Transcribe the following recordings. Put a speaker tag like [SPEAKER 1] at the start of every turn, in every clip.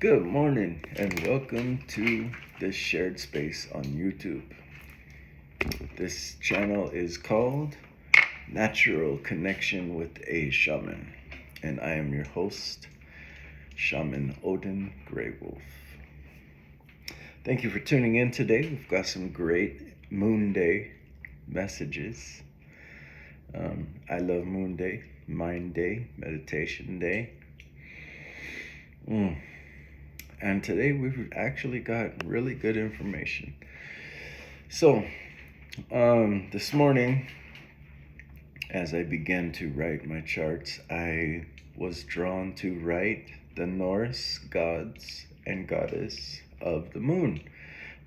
[SPEAKER 1] Good morning and welcome to the shared space on YouTube. This channel is called Natural Connection with a Shaman, and I am your host, Shaman Odin Greywolf. Thank you for tuning in today. We've got some great Moon Day messages. I love Moon Day, Mind Day, Meditation Day. And today we've actually got really good information. So, this morning, as I began to write my charts, I was drawn to write the Norse gods and goddess of the moon,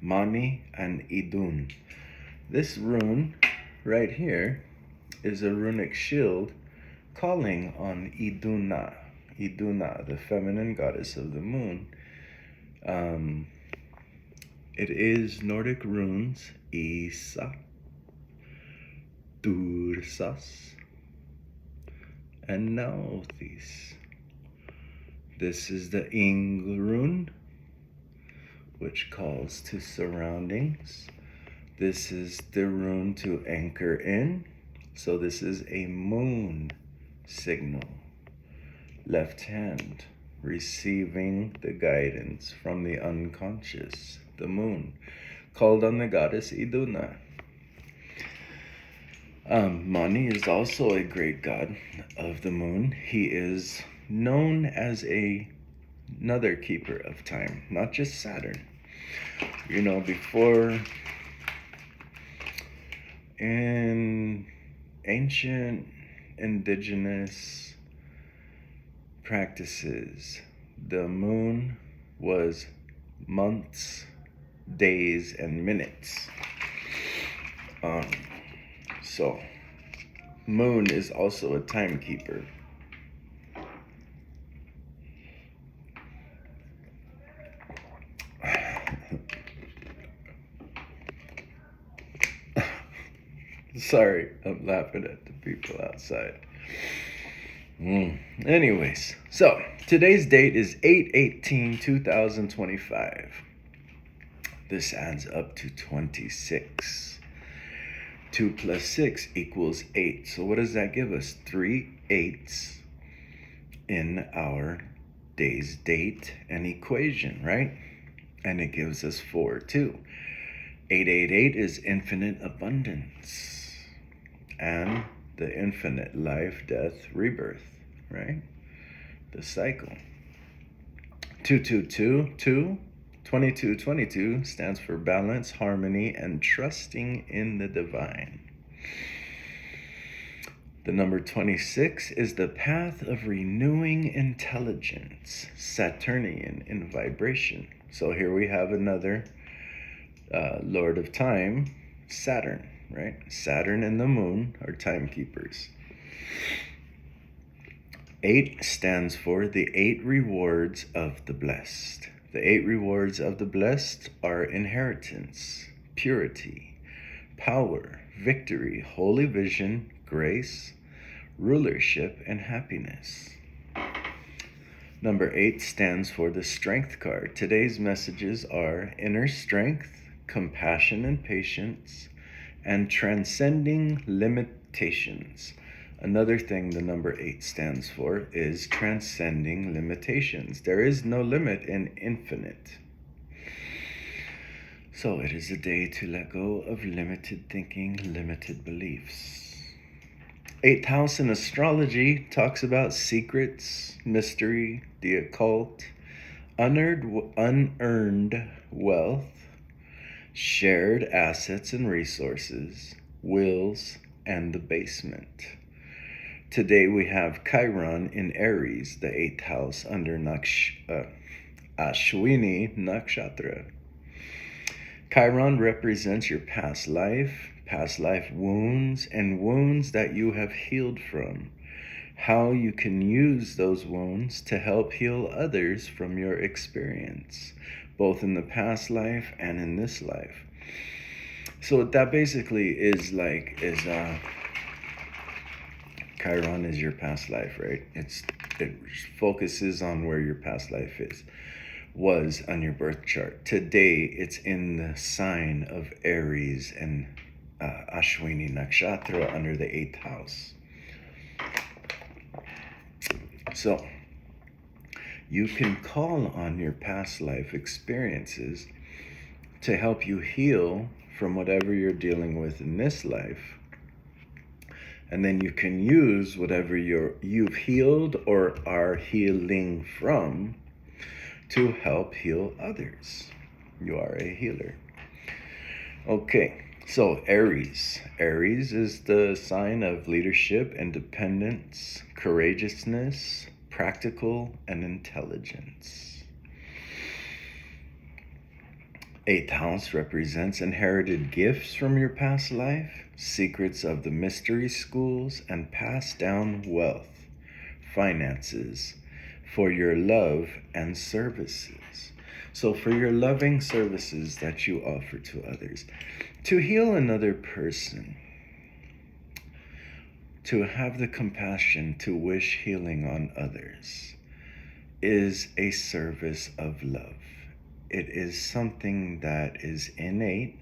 [SPEAKER 1] Mani and Idun. This rune right here is a runic shield calling on Iduna, the feminine goddess of the moon. It is Nordic runes Isa, Dursas, and Naothis. This is the Ing rune, which calls to surroundings. This is the rune to anchor in. So this is a moon signal. Left hand, receiving the guidance from the unconscious, the moon, called on the goddess Iduna. Mani is also a great god of the moon. He is known as another keeper of time, not just Saturn. You know, before in ancient indigenous practices, the moon was months, days, and minutes. So, moon is also a timekeeper. Sorry, I'm laughing at the people outside. Anyways, so today's date is 8/18/2025. This adds up to 26. 2 plus 6 equals 8. So what does that give us? 3 8s in our day's date and equation, right? And it gives us 4 too. 888 is infinite abundance and the infinite life, death, rebirth, right? The cycle. 222, 2222 stands for balance, harmony, and trusting in the divine. The number 26 is the path of renewing intelligence, Saturnian in vibration. So here we have another Lord of Time, Saturn, right? Saturn and the moon are timekeepers. 8 stands for the 8 rewards of the blessed. The 8 rewards of the blessed are inheritance, purity, power, victory, holy vision, grace, rulership, and happiness. Number 8 stands for the strength card. Today's messages are inner strength, compassion and patience, and transcending limitations. Another thing the number 8 stands for is transcending limitations. There is no limit in infinite. So it is a day to let go of limited thinking, limited beliefs. 8th house in astrology talks about secrets, mystery, the occult, unearned wealth, shared assets and resources, wills, and the basement. Today we have Chiron in Aries, the 8th house under Ashwini Nakshatra. Chiron represents your past life wounds, and wounds that you have healed from. How you can use those wounds to help heal others from your experience, both in the past life and in this life. So what that basically is Chiron is your past life, right? It focuses on where your past life is. was on your birth chart. Today, it's in the sign of Aries and Ashwini Nakshatra under the 8th house. So, you can call on your past life experiences to help you heal from whatever you're dealing with in this life. And then you can use whatever you've healed or are healing from to help heal others. You are a healer. Okay, so Aries. Aries is the sign of leadership, independence, courageousness, practical, and intelligence. 8th house represents inherited gifts from your past life, secrets of the mystery schools, and passed down wealth, finances, for your love and services. So for your loving services that you offer to others, to heal another person, to have the compassion to wish healing on others, is a service of love. It is something that is innate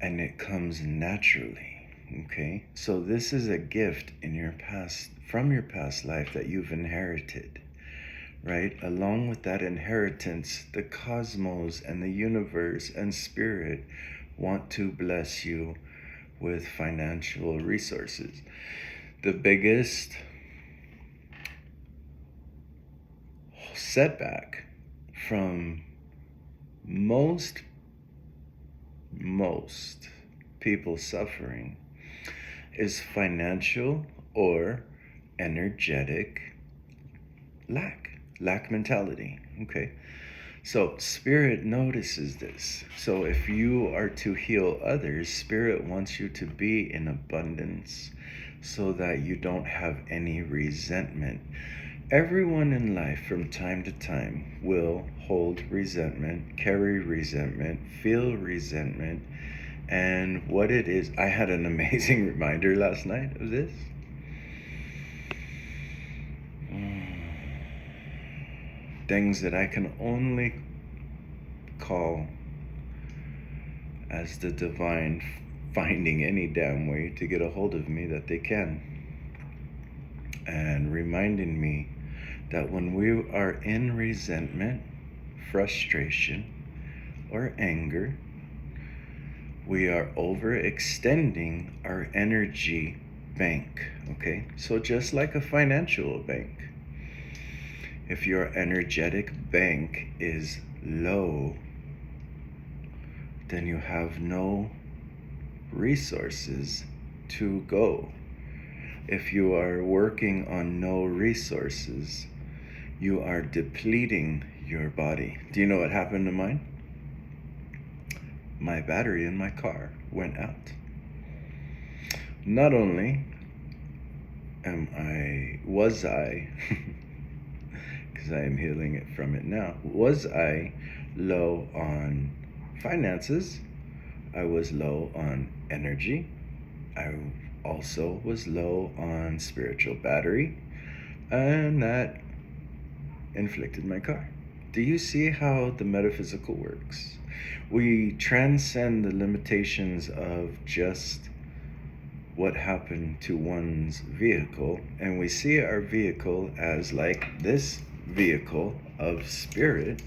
[SPEAKER 1] and it comes naturally. Okay, so this is a gift in your past, from your past life, that you've inherited, right? Along with that inheritance, the cosmos and the universe and spirit want to bless you with financial resources. The biggest setback from most people suffering is financial or energetic lack mentality. Okay, so spirit notices this. So if you are to heal others, spirit wants you to be in abundance so that you don't have any resentment. Everyone in life from time to time will hold resentment, carry resentment, feel resentment. And what it is, I had an amazing reminder last night of this. Things that I can only call as the divine finding any damn way to get a hold of me that they can. And reminding me that when we are in resentment, frustration, or anger, we are overextending our energy bank. Okay, so just like a financial bank, if your energetic bank is low, then you have no resources to go. If you are working on no resources, you are depleting your body. Do you know what happened to mine? My battery in my car went out. Not only was I because I am healing it from it now, was I low on finances, I was low on energy, I also was low on spiritual battery, and that inflicted my car. Do you see how the metaphysical works? We transcend the limitations of just what happened to one's vehicle, and we see our vehicle as like this vehicle of spirit.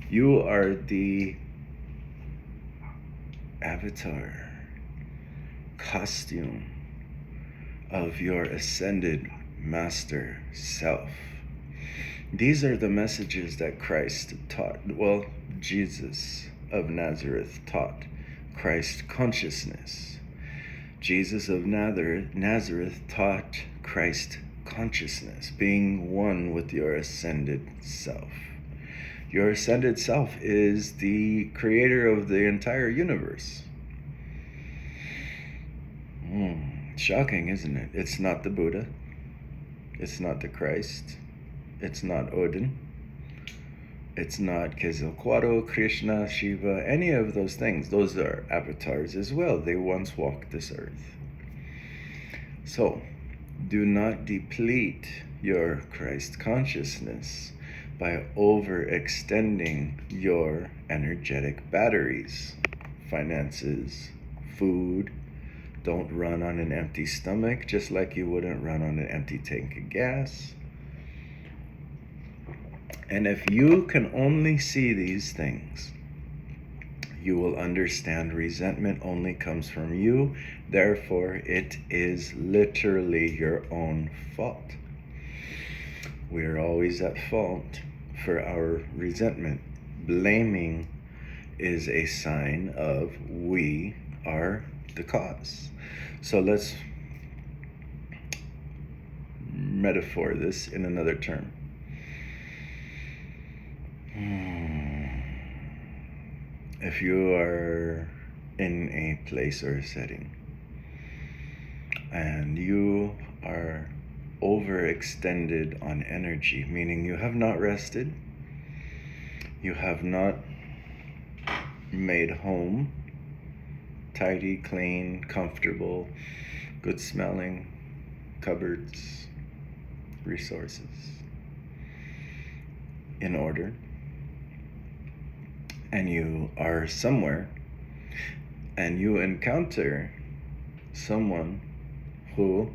[SPEAKER 1] You are the avatar, costume of your ascended master self. These are the messages that Christ taught. Well, Jesus of Nazareth taught Christ consciousness. Jesus of Nazareth taught Christ consciousness, being one with your ascended self. Your ascended self is the creator of the entire universe. Shocking, isn't it? It's not the Buddha. It's not the Christ. It's not Odin. It's not Quetzalcoatl, Krishna, Shiva, any of those things. Those are avatars as well. They once walked this earth. So, do not deplete your Christ consciousness by overextending your energetic batteries. Finances, food. Don't run on an empty stomach, just like you wouldn't run on an empty tank of gas. And if you can only see these things, you will understand resentment only comes from you. Therefore, it is literally your own fault. We are always at fault for our resentment. Blaming is a sign of we are the cause. So let's metaphor this in another term. If you are in a place or a setting and you are overextended on energy, meaning you have not rested, you have not made home tidy, clean, comfortable, good smelling, cupboards, resources in order, and you are somewhere and you encounter someone who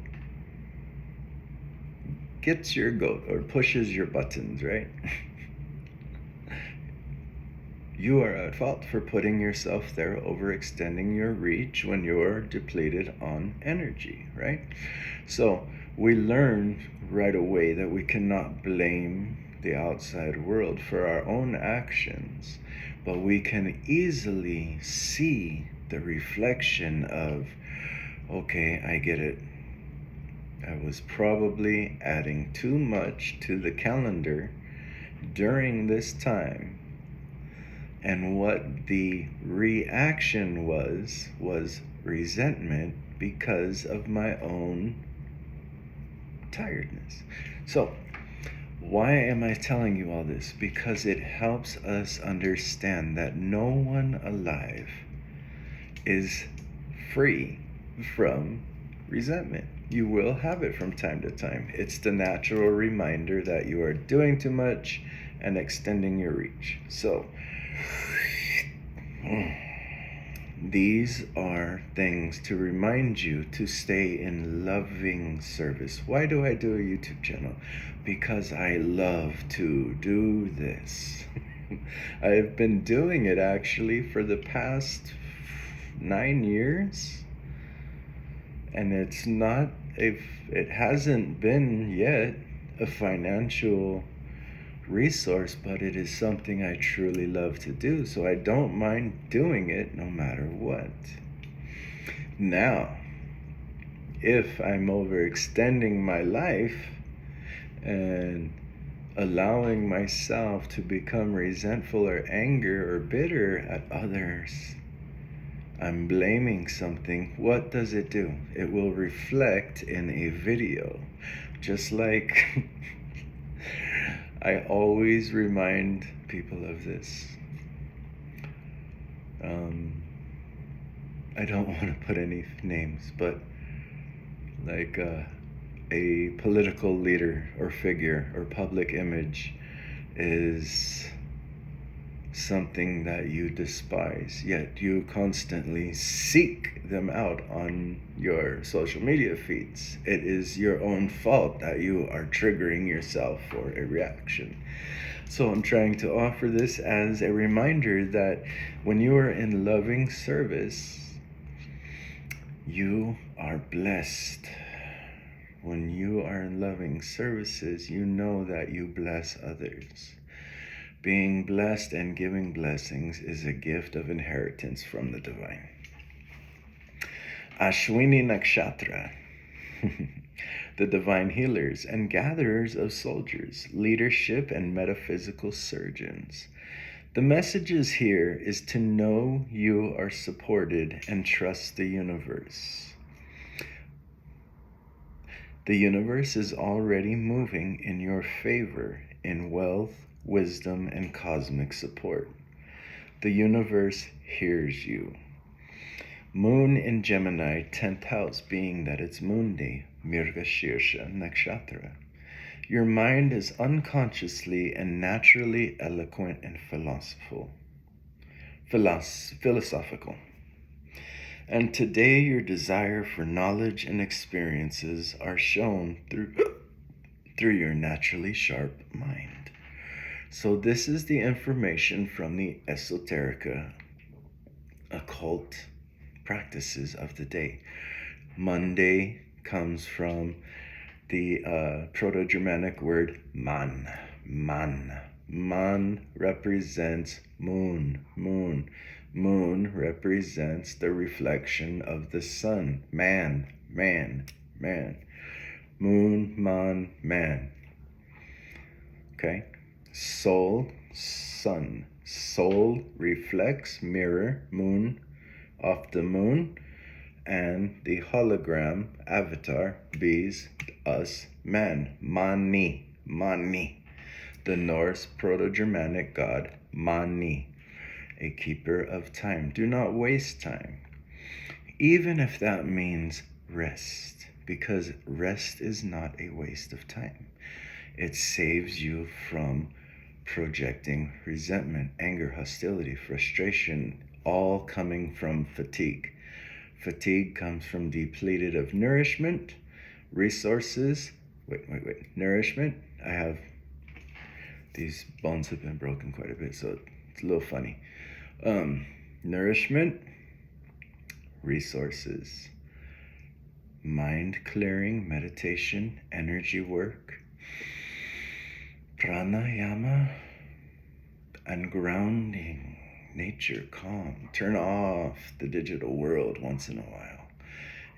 [SPEAKER 1] gets your goat or pushes your buttons, right? You are at fault for putting yourself there, overextending your reach when you're depleted on energy, right? So we learn right away that we cannot blame the outside world for our own actions, but we can easily see the reflection of, okay, I get it. I was probably adding too much to the calendar during this time. And what the reaction was resentment because of my own tiredness. So, why am I telling you all this? Because it helps us understand that no one alive is free from resentment. You will have it from time to time. It's the natural reminder that you are doing too much and extending your reach. So, these are things to remind you to stay in loving service. Why do I do a YouTube channel? Because I love to do this. I've been doing it actually for the past 9 years. And it hasn't been yet a financial resource, but it is something I truly love to do, so I don't mind doing it no matter what. Now, if I'm overextending my life and allowing myself to become resentful or anger or bitter at others, I'm blaming something. What does it do? It will reflect in a video, just like I always remind people of this. I don't want to put any names, but like a political leader or figure or public image is something that you despise, yet you constantly seek them out on your social media feeds. It is your own fault that you are triggering yourself for a reaction. So I'm trying to offer this as a reminder that when you are in loving service, you are blessed. When you are in loving services, you know that you bless others. Being blessed and giving blessings is a gift of inheritance from the divine. Ashwini Nakshatra, the divine healers and gatherers of soldiers, leadership and metaphysical surgeons. The message here is to know you are supported and trust the universe. The universe is already moving in your favor in wealth, wisdom, and cosmic support. The universe hears you. Moon in Gemini, 10th house, being that it's moon day, Mirgashirsha Nakshatra. Your mind is unconsciously and naturally eloquent and philosophical. And today your desire for knowledge and experiences are shown through your naturally sharp mind. So this is the information from the esoterica, occult practices of the day. Monday comes from the Proto-Germanic word man. Man represents moon. Moon represents the reflection of the sun. Man. Moon, man. Okay? Soul, sun. Soul reflects, mirror, moon, off the moon, and the hologram, avatar, bees, us, man. Mani. The Norse Proto-Germanic god, Mani, a keeper of time. Do not waste time, even if that means rest, because rest is not a waste of time. It saves you from projecting resentment, anger, hostility, frustration, all coming from fatigue. Fatigue comes from depleted of nourishment, resources. Nourishment. I have these bones have been broken quite a bit, so it's a little funny. Nourishment, resources, mind clearing, meditation, energy work, pranayama, and grounding, nature, calm. Turn off the digital world once in a while.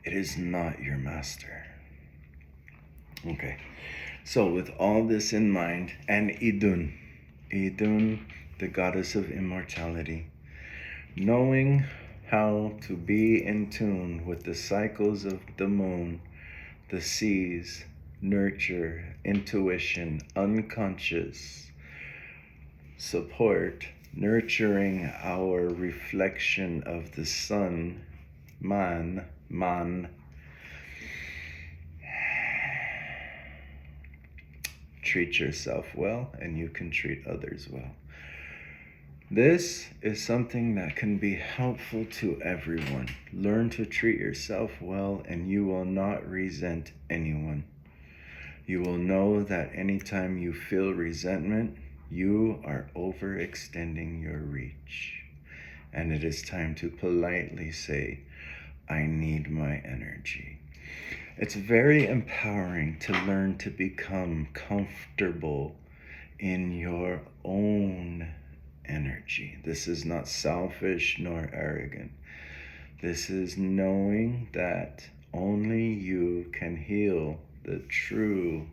[SPEAKER 1] It is not your master. Okay, so with all this in mind, and Idun, the goddess of immortality, knowing how to be in tune with the cycles of the moon, the seas, nurture, intuition, unconscious, support, nurturing our reflection of the sun, man. Treat yourself well, and you can treat others well. This is something that can be helpful to everyone. Learn to treat yourself well, and you will not resent anyone. You will know that anytime you feel resentment, you are overextending your reach. And it is time to politely say, I need my energy. It's very empowering to learn to become comfortable in your own energy. This is not selfish nor arrogant. This is knowing that only you can heal the true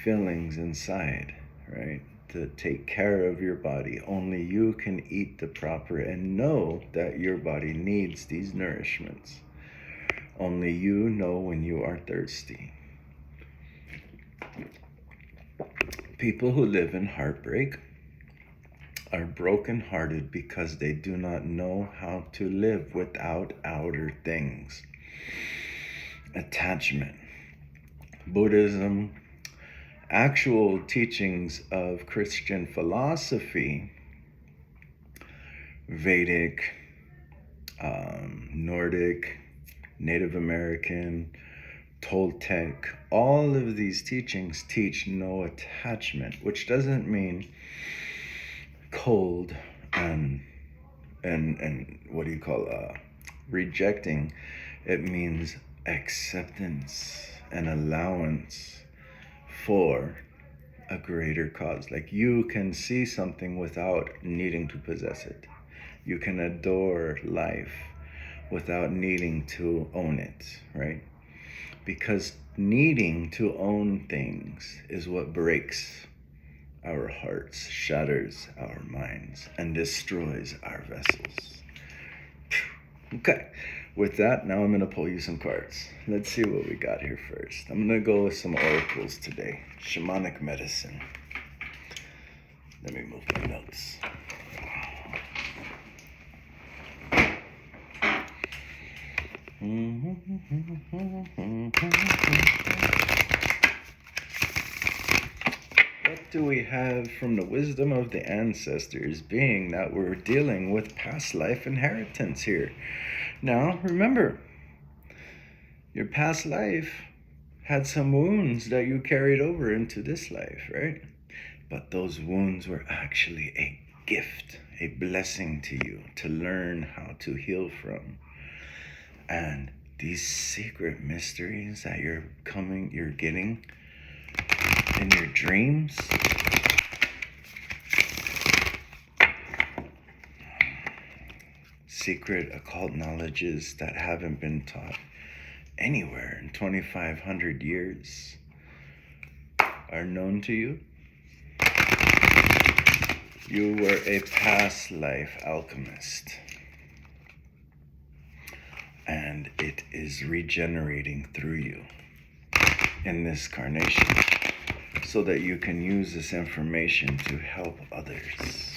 [SPEAKER 1] feelings inside, right? To take care of your body. Only you can eat the proper and know that your body needs these nourishments. Only you know when you are thirsty. People who live in heartbreak are brokenhearted because they do not know how to live without outer things. Attachment. Buddhism, actual teachings of Christian philosophy, Vedic, Nordic, Native American, Toltec, all of these teachings teach no attachment, which doesn't mean cold and what do you call rejecting. It means acceptance and allowance for a greater cause. Like, you can see something without needing to possess it. You can adore life without needing to own it, right? Because needing to own things is what breaks our hearts, shatters our minds, and destroys our vessels. Okay, with that, now I'm going to pull you some cards. Let's see what we got here first. I'm going to go with some oracles today. Shamanic medicine. Let me move my notes. What do we have from the wisdom of the ancestors, being that we're dealing with past life inheritance here? Now, remember, your past life had some wounds that you carried over into this life, right? But those wounds were actually a gift, a blessing to you to learn how to heal from. And these secret mysteries that you're getting in your dreams, secret occult knowledges that haven't been taught anywhere in 2,500 years are known to you. You were a past life alchemist, and it is regenerating through you in this carnation so that you can use this information to help others.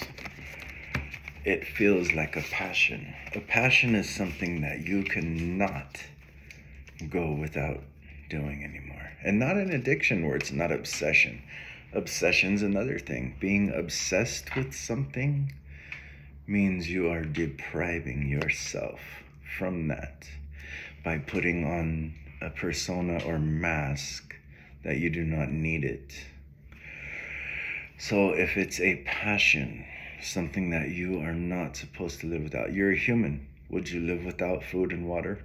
[SPEAKER 1] It feels like a passion. A passion is something that you cannot go without doing anymore. And not an addiction where it's not obsession. Obsession's another thing. Being obsessed with something means you are depriving yourself from that by putting on a persona or mask that you do not need it. So if it's a passion, something that you are not supposed to live without, you're a human. Would you live without food and water?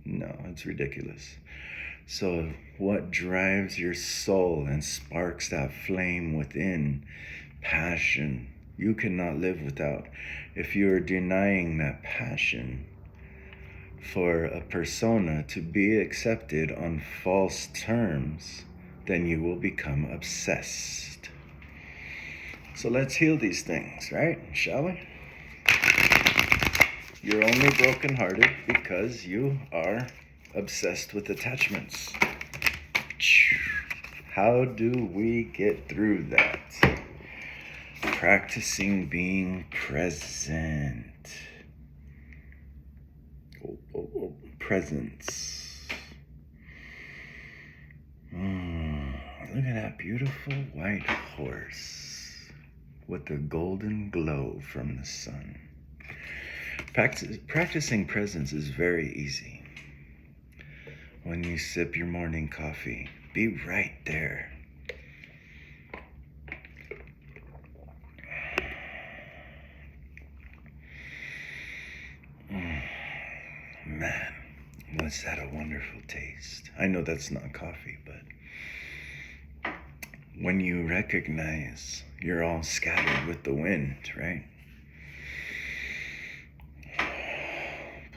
[SPEAKER 1] No, it's ridiculous. So what drives your soul and sparks that flame within? Passion. You cannot live without. If you are denying that passion for a persona to be accepted on false terms, then you will become obsessed. So let's heal these things, right? Shall we? You're only brokenhearted because you are obsessed with attachments. How do we get through that? Practicing being present. Presence. Look at that beautiful white horse with the golden glow from the sun. Practicing presence is very easy. When you sip your morning coffee, be right there. Man, was that a wonderful taste. I know that's not coffee, but when you recognize you're all scattered with the wind, right?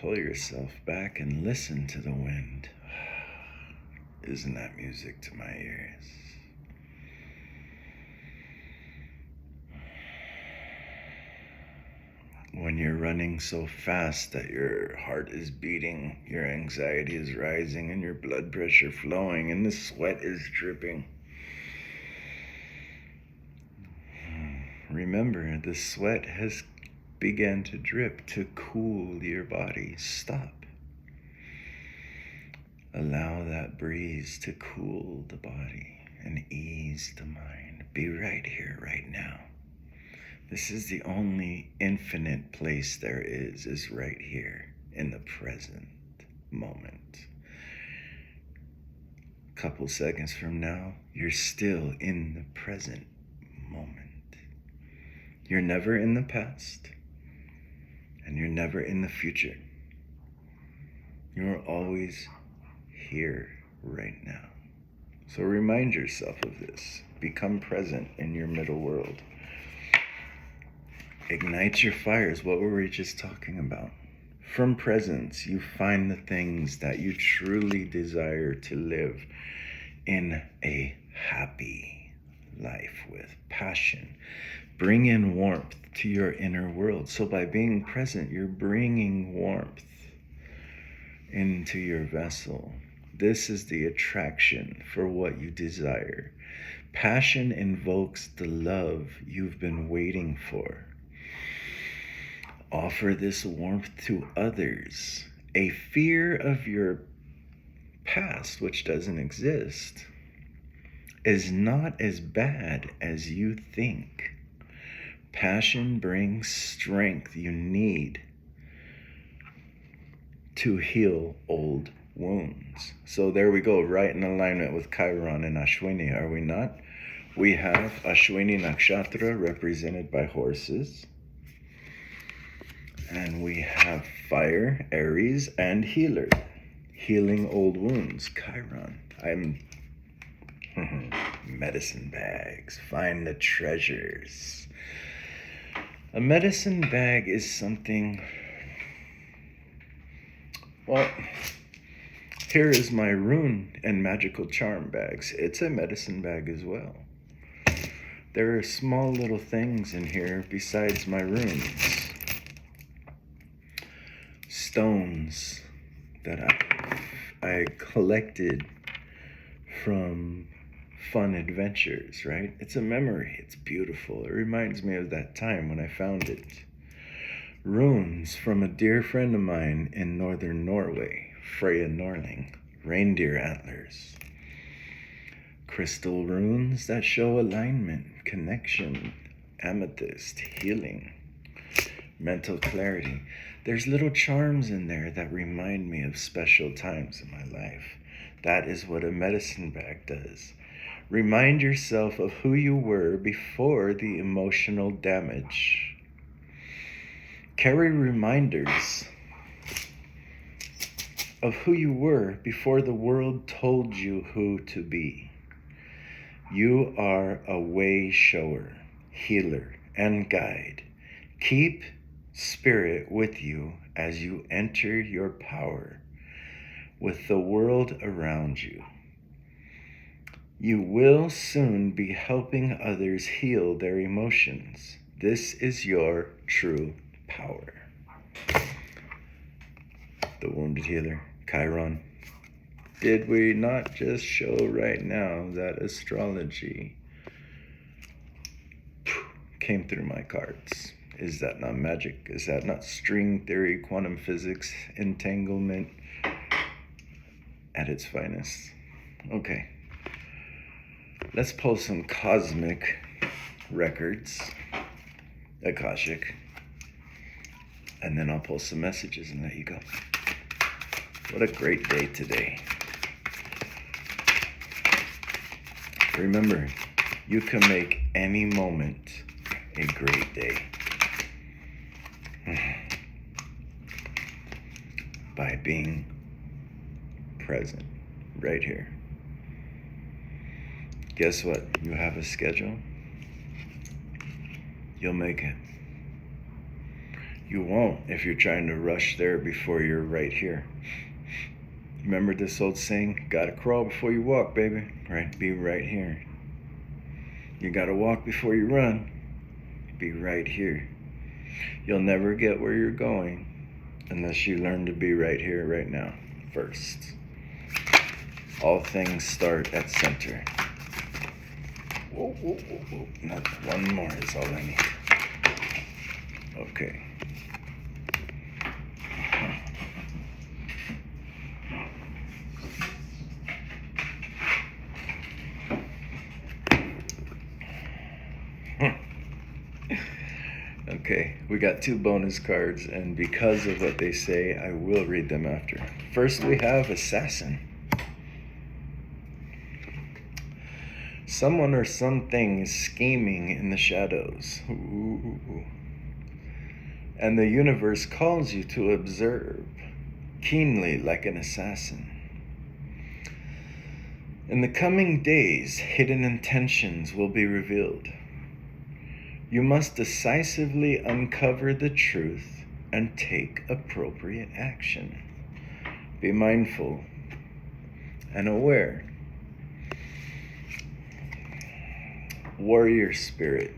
[SPEAKER 1] Pull yourself back and listen to the wind. Isn't that music to my ears? When you're running so fast that your heart is beating, your anxiety is rising, and your blood pressure flowing, and the sweat is dripping. Remember, the sweat has begun to drip to cool your body. Stop. Allow that breeze to cool the body and ease the mind. Be right here, right now. This is the only infinite place there is right here in the present moment. A couple seconds from now, you're still in the present moment. You're never in the past, and you're never in the future. You're always here right now. So remind yourself of this. Become present in your middle world. Ignite your fires. What were we just talking about? From presence, you find the things that you truly desire to live in a happy life with passion. Bring in warmth to your inner world. So by being present, you're bringing warmth into your vessel. This is the attraction for what you desire. Passion invokes the love you've been waiting for. Offer this warmth to others. A fear of your past, which doesn't exist, is not as bad as you think. Passion brings strength you need to heal old wounds. So there we go, right in alignment with Chiron and Ashwini, are we not? We have Ashwini Nakshatra represented by horses. And we have fire, Aries, and healer. Healing old wounds, Chiron. I'm medicine bags, find the treasures. A medicine bag is something, well, here is my rune and magical charm bags. It's a medicine bag as well. There are small little things in here besides my runes. Stones that I collected from fun adventures, right? It's a memory. It's beautiful. It reminds me of that time when I found it. Runes from a dear friend of mine in northern Norway, Freya Norling, reindeer antlers. Crystal runes that show alignment, connection, amethyst, healing, mental clarity. There's little charms in there that remind me of special times in my life. That is what a medicine bag does. Remind yourself of who you were before the emotional damage. Carry reminders of who you were before the world told you who to be. You are a way shower, healer, and guide. Keep spirit with you as you enter your power with the world around you. You will soon be helping others heal their emotions. This is your true power. The wounded healer, Chiron. Did we not just show right now that astrology came through my cards? Is that not magic? Is that not string theory, quantum physics, entanglement at its finest? Okay. Let's pull some cosmic records, Akashic, and then I'll pull some messages and let you go. What a great day today. Remember, you can make any moment a great day by being present right here. Guess what? You have a schedule. You'll make it. You won't if you're trying to rush there before you're right here. Remember this old saying, gotta crawl before you walk, baby, right? Be right here. You gotta walk before you run. Be right here. You'll never get where you're going unless you learn to be right here, right now, first. All things start at center. Whoa, whoa, whoa, whoa. Not one more is all I need. Okay. Okay, we got 2 bonus cards, and because of what they say, I will read them after. First, we have Assassin. Someone or something is scheming in the shadows. Ooh. And the universe calls you to observe keenly like an assassin. In the coming days, hidden intentions will be revealed. You must decisively uncover the truth and take appropriate action. Be mindful and aware. Warrior spirit.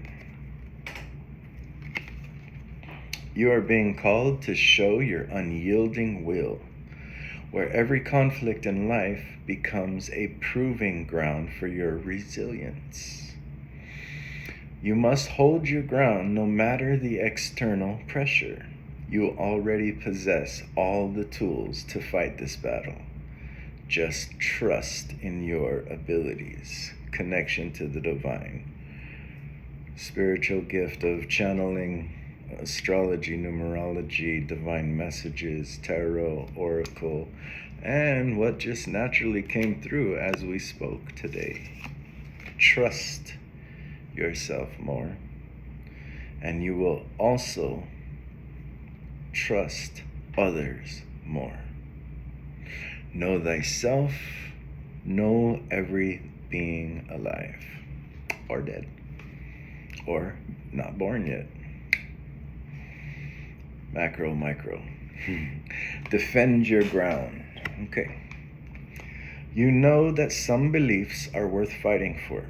[SPEAKER 1] You are being called to show your unyielding will, where every conflict in life becomes a proving ground for your resilience. You must hold your ground no matter the external pressure. You already possess all the tools to fight this battle. Just trust in your abilities. connection to the divine. Spiritual gift of channeling, astrology, numerology, divine messages, tarot, oracle, and what just naturally came through as we spoke today. Trust yourself more, and you will also trust others more. Know thyself, know every being alive or dead or not born yet. Macro, micro. Defend your ground. Okay. You know that some beliefs are worth fighting for,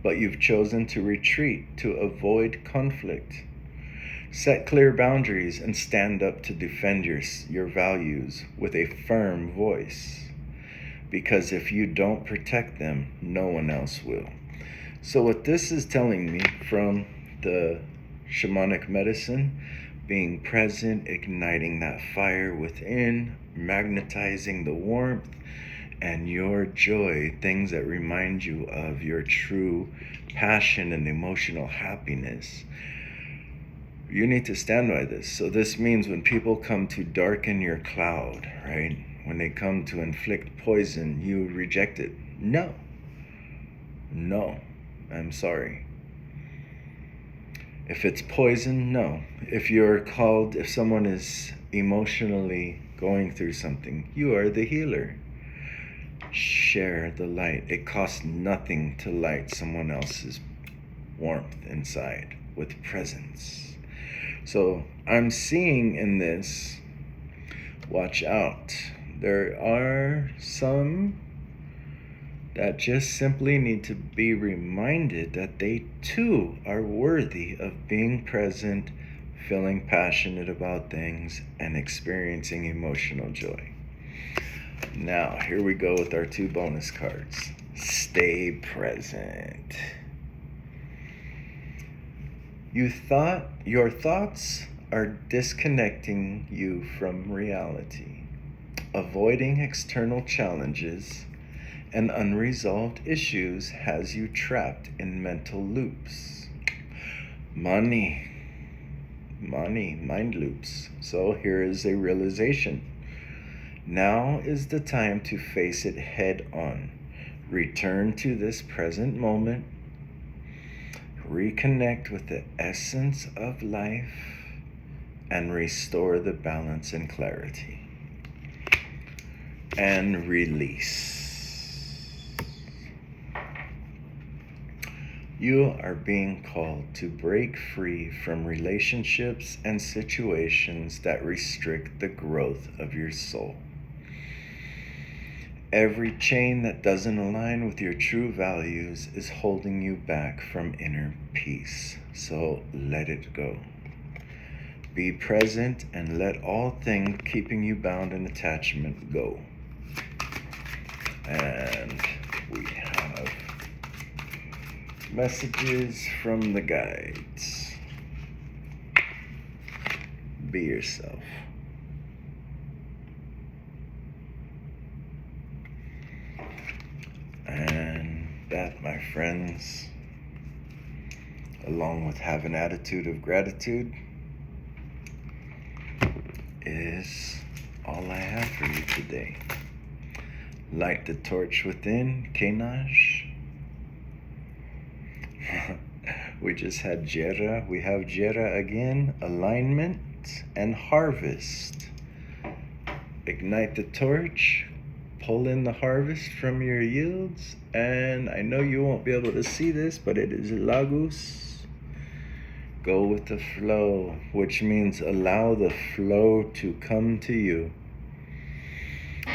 [SPEAKER 1] but you've chosen to retreat to avoid conflict. Set clear boundaries and stand up to defend your values with a firm voice. Because if you don't protect them, no one else will. So what this is telling me from the shamanic medicine, being present, igniting that fire within, magnetizing the warmth and your joy, things that remind you of your true passion and emotional happiness. You need to stand by this. So this means when people come to darken your cloud, right? When they come to inflict poison, you reject it. No, I'm sorry. If it's poison, no. If someone is emotionally going through something, you are the healer. Share the light. It costs nothing to light someone else's warmth inside with presence. So I'm seeing in this, watch out. There are some that just simply need to be reminded that they too are worthy of being present, feeling passionate about things, and experiencing emotional joy. Now, here we go with our 2 bonus cards. Stay present. Your thoughts are disconnecting you from reality. Avoiding external challenges and unresolved issues has you trapped in mental loops. Money, mind loops. So here is a realization. Now is the time to face it head on. Return to this present moment. Reconnect with the essence of life and restore the balance and clarity. And release. You are being called to break free from relationships and situations that restrict the growth of your soul. Every chain that doesn't align with your true values is holding you back from inner peace. So let it go. Be present and let all things keeping you bound in attachment go. And we have messages from the guides. Be yourself. And that, my friends, along with have an attitude of gratitude, is all I have for you today. Light the torch within, Kenaj. We just had Jera. We have Jera again. Alignment and harvest. Ignite the torch. Pull in the harvest from your yields. And I know you won't be able to see this, but it is Lagos. Go with the flow, which means allow the flow to come to you.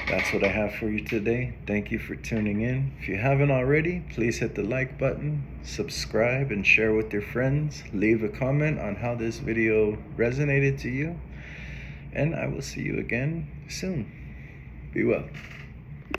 [SPEAKER 1] That's what I have for you today. Thank you for tuning in. If you haven't already, please hit the like button, subscribe, and share with your friends. Leave a comment on how this video resonated to you. And I will see you again soon. Be well.